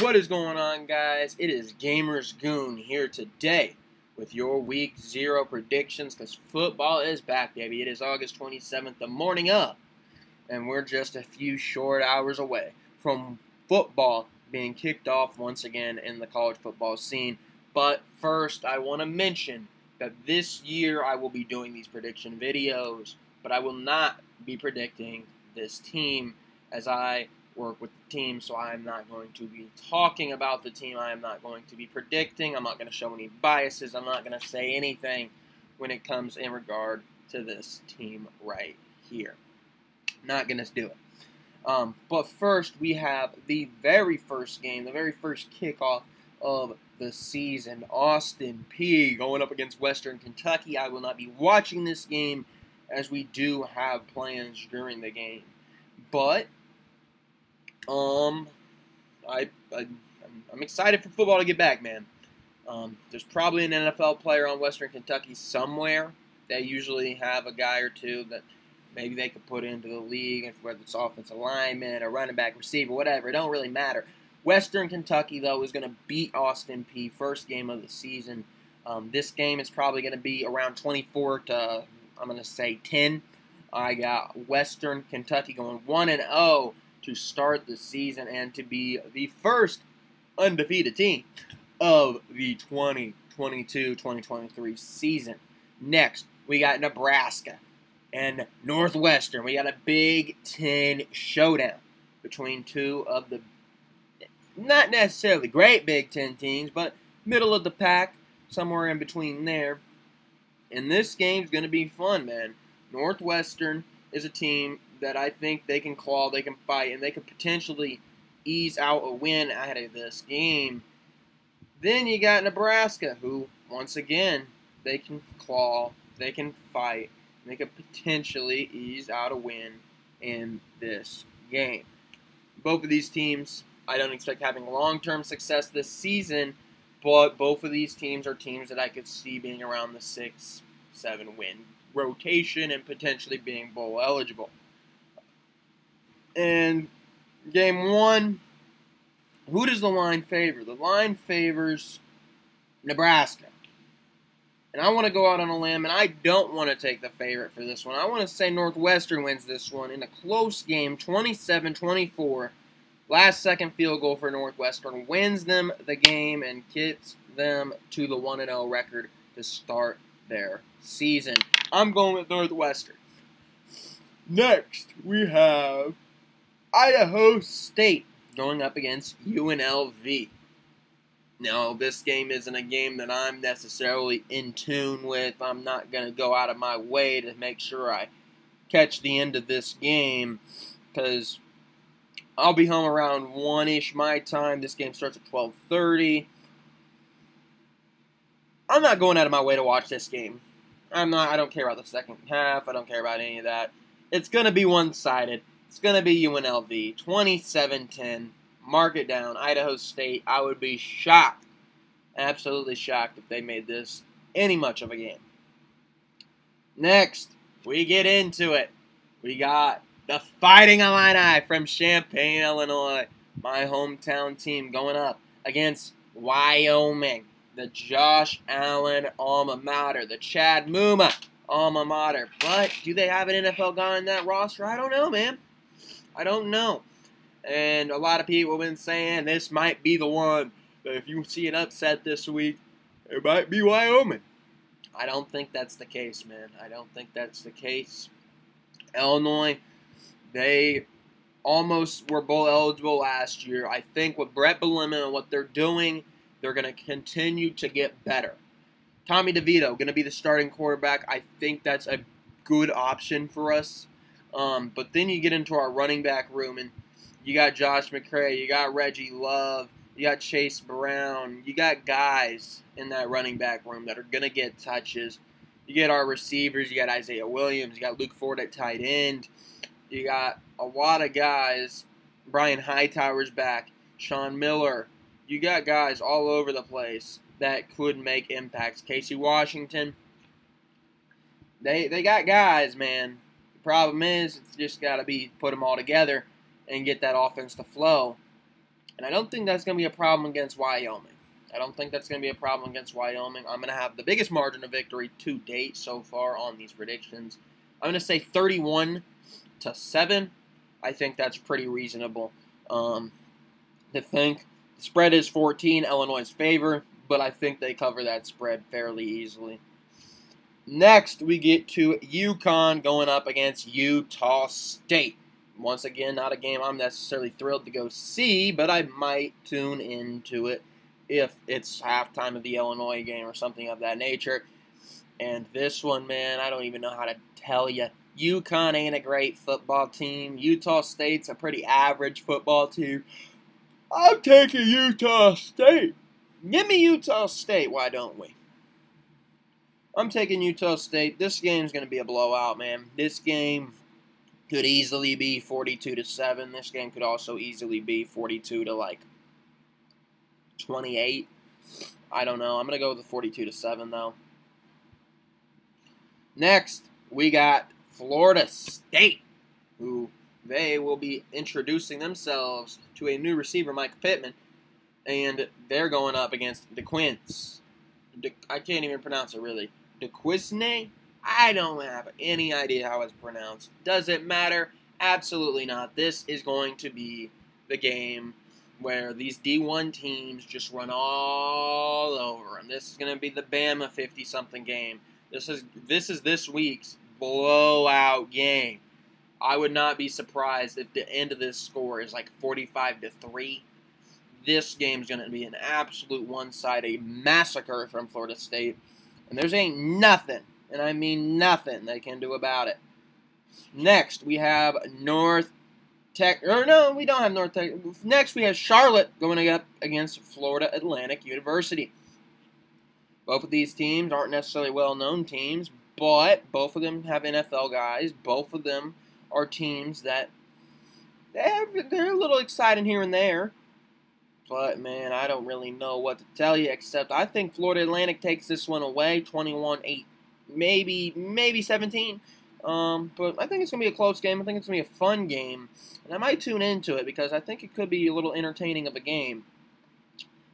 What is going on, guys? It is Gamer's Goon here today with your Week 0 predictions because football is back, baby. It is August 27th, the morning of, and we're just a few short hours away from football being kicked off once again in the college football scene. But first, I want to mention that this year I will be doing these prediction videos, but I will not be predicting this team as I work with the team, so I'm not going to be talking about the team. I am not going to be predicting. I'm not going to show any biases. I'm not going to say anything when it comes in regard to this team right here. Not going to do it. But first, we have the very first game, the very first kickoff of the season. Austin Peay going up against Western Kentucky. I will not be watching this game as we do have plans during the game. But I'm excited for football to get back, man. There's probably an NFL player on Western Kentucky somewhere. They usually have a guy or two that maybe they could put into the league, whether it's offensive lineman or running back, receiver, whatever. It don't really matter. Western Kentucky, though, is going to beat Austin Peay first game of the season. This game is probably going to be around 24 to, I'm going to say, 10. I got Western Kentucky going 1-0 to start the season and to be the first undefeated team of the 2022-2023 season. Next, we got Nebraska and Northwestern. We got a Big Ten showdown between two of the not necessarily great Big Ten teams, but middle of the pack, somewhere in between there. And this game's going to be fun, man. Northwestern is a team that I think they can claw, they can fight, and they could potentially ease out a win out of this game. Then you got Nebraska, who, once again, they can claw, they can fight, and they could potentially ease out a win in this game. Both of these teams, I don't expect having long-term success this season, but both of these teams are teams that I could see being around the 6-7 win rotation and potentially being bowl eligible. And game one, who does the line favor? The line favors Nebraska. And I want to go out on a limb, and I don't want to take the favorite for this one. I want to say Northwestern wins this one in a close game, 27-24. Last second field goal for Northwestern wins them the game and gets them to the 1-0 record to start their season. I'm going with Northwestern. Next, we have Idaho State going up against UNLV. Now, this game isn't a game that I'm necessarily in tune with. I'm not going to go out of my way to make sure I catch the end of this game because I'll be home around 1-ish my time. This game starts at 12:30. I'm not going out of my way to watch this game. I don't care about the second half. I don't care about any of that. It's going to be one-sided. It's going to be UNLV, 27-10. Mark it down. Idaho State, I would be shocked, absolutely shocked if they made this any much of a game. Next, we get into it. We got the Fighting Illini from Champaign, Illinois. My hometown team going up against Wyoming. The Josh Allen alma mater. The Chad Muma alma mater. But do they have an NFL guy in that roster? I don't know, man. I don't know. And a lot of people have been saying this might be the one. That if you see an upset this week, it might be Wyoming. I don't think that's the case, man. I don't think that's the case. Illinois, they almost were bowl eligible last year. I think with Brett Bielema and what they're doing, they're going to continue to get better. Tommy DeVito going to be the starting quarterback. I think that's a good option for us. But then you get into our running back room, and you got Josh McCray, you got Reggie Love, you got Chase Brown. You got guys in that running back room that are going to get touches. You get our receivers. You got Isaiah Williams. You got Luke Ford at tight end. You got a lot of guys. Brian Hightower's back. Sean Miller. You got guys all over the place that could make impacts. Casey Washington. They got guys, man. The problem is, it's just got to be put them all together and get that offense to flow. And I don't think that's going to be a problem against Wyoming. I don't think that's going to be a problem against Wyoming. I'm going to have the biggest margin of victory to date so far on these predictions. I'm going to say 31-7. I think that's pretty reasonable to think. The spread is 14, Illinois' favor, but I think they cover that spread fairly easily. Next, we get to UConn going up against Utah State. Once again, not a game I'm necessarily thrilled to go see, but I might tune into it if it's halftime of the Illinois game or something of that nature. And this one, man, I don't even know how to tell you. UConn ain't a great football team. Utah State's a pretty average football team. I'm taking Utah State. Give me Utah State, why don't we? I'm taking Utah State. This game's going to be a blowout, man. This game could easily be 42-7. This game could also easily be 42-28. I don't know. I'm going to go with the 42-7, though. Next, we got Florida State, who they will be introducing themselves to a new receiver, Mike Pittman, and they're going up against the Quins. I can't even pronounce it, really. DeQuisne? I don't have any idea how it's pronounced. Does it matter? Absolutely not. This is going to be the game where these D1 teams just run all over them. This is going to be the Bama 50-something game. This is this week's blowout game. I would not be surprised if the end of this score is like 45-3. This game's going to be an absolute one-sided massacre from Florida State. And there's ain't nothing, and I mean nothing, they can do about it. Next, we have Next, we have Charlotte going up against Florida Atlantic University. Both of these teams aren't necessarily well-known teams, but both of them have NFL guys. Both of them are teams that they're a little exciting here and there. But, man, I don't really know what to tell you, except I think Florida Atlantic takes this one away, 21-8, maybe 17. But I think it's going to be a close game. I think it's going to be a fun game. And I might tune into it because I think it could be a little entertaining of a game.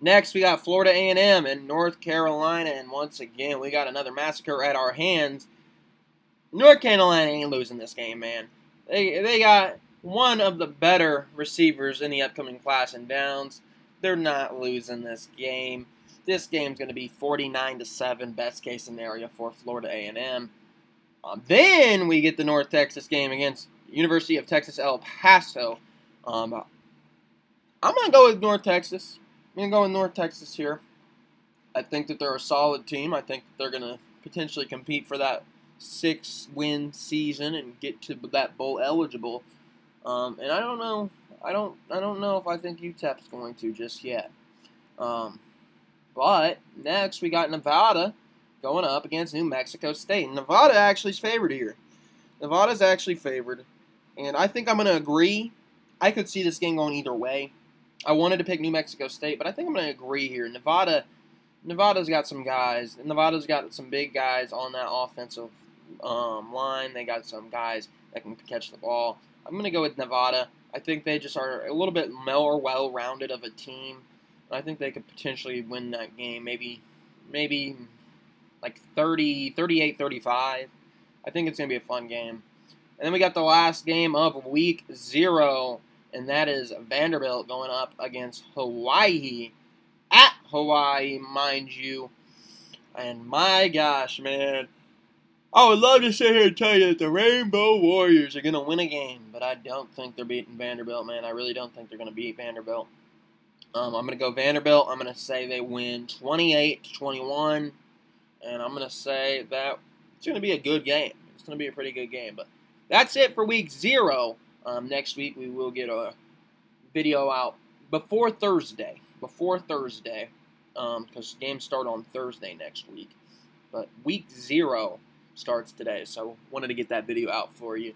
Next, we got Florida A&M and North Carolina. And once again, we got another massacre at our hands. North Carolina ain't losing this game, man. They got one of the better receivers in the upcoming class in Downs. They're not losing this game. This game's going to be 49-7, best case scenario for Florida A&M. Then we get the North Texas game against University of Texas El Paso. I'm going to go with North Texas. I'm going to go with North Texas here. I think that they're a solid team. I think that they're going to potentially compete for that 6-win season and get to that bowl eligible. And I don't know. I don't know if I think UTEP's going to just yet. But next we got Nevada going up against New Mexico State. Nevada actually is favored here. Nevada's actually favored. And I think I'm going to agree. I could see this game going either way. I wanted to pick New Mexico State, but I think I'm going to agree here. Nevada's got some guys. Nevada's got some big guys on that offensive line. They got some guys that can catch the ball. I'm going to go with Nevada. I think they just are a little bit more well-rounded of a team. I think they could potentially win that game, maybe like 38-35. I think it's going to be a fun game. And then we got the last game of Week 0, and that is Vanderbilt going up against Hawaii. At Hawaii, mind you. And my gosh, man. I would love to sit here and tell you that the Rainbow Warriors are going to win a game, but I don't think they're beating Vanderbilt, man. I really don't think they're going to beat Vanderbilt. I'm going to go Vanderbilt. I'm going to say they win 28-21, and I'm going to say that it's going to be a good game. It's going to be a pretty good game, but that's it for Week 0. Next week we will get a video out before Thursday. Because games start on Thursday next week. But Week 0 starts today, so wanted to get that video out for you.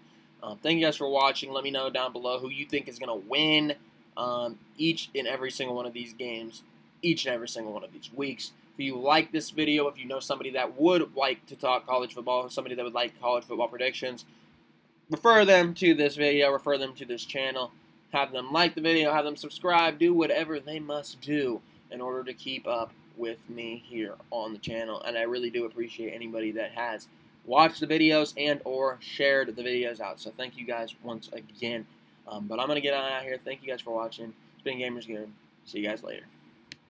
Thank you guys for watching. Let me know down below who you think is going to win each and every single one of these games, each and every single one of these weeks. If you like this video, if you know somebody that would like to talk college football, somebody that would like college football predictions, refer them to this video, refer them to this channel. have them like the video, have them subscribe, do whatever they must do in order to keep up with me here on the channel. And I really do appreciate anybody that has watched the videos and or shared the videos out. So thank you guys once again. But I'm going to get on out here. Thank you guys for watching. It's been Gamers Goon. See you guys later.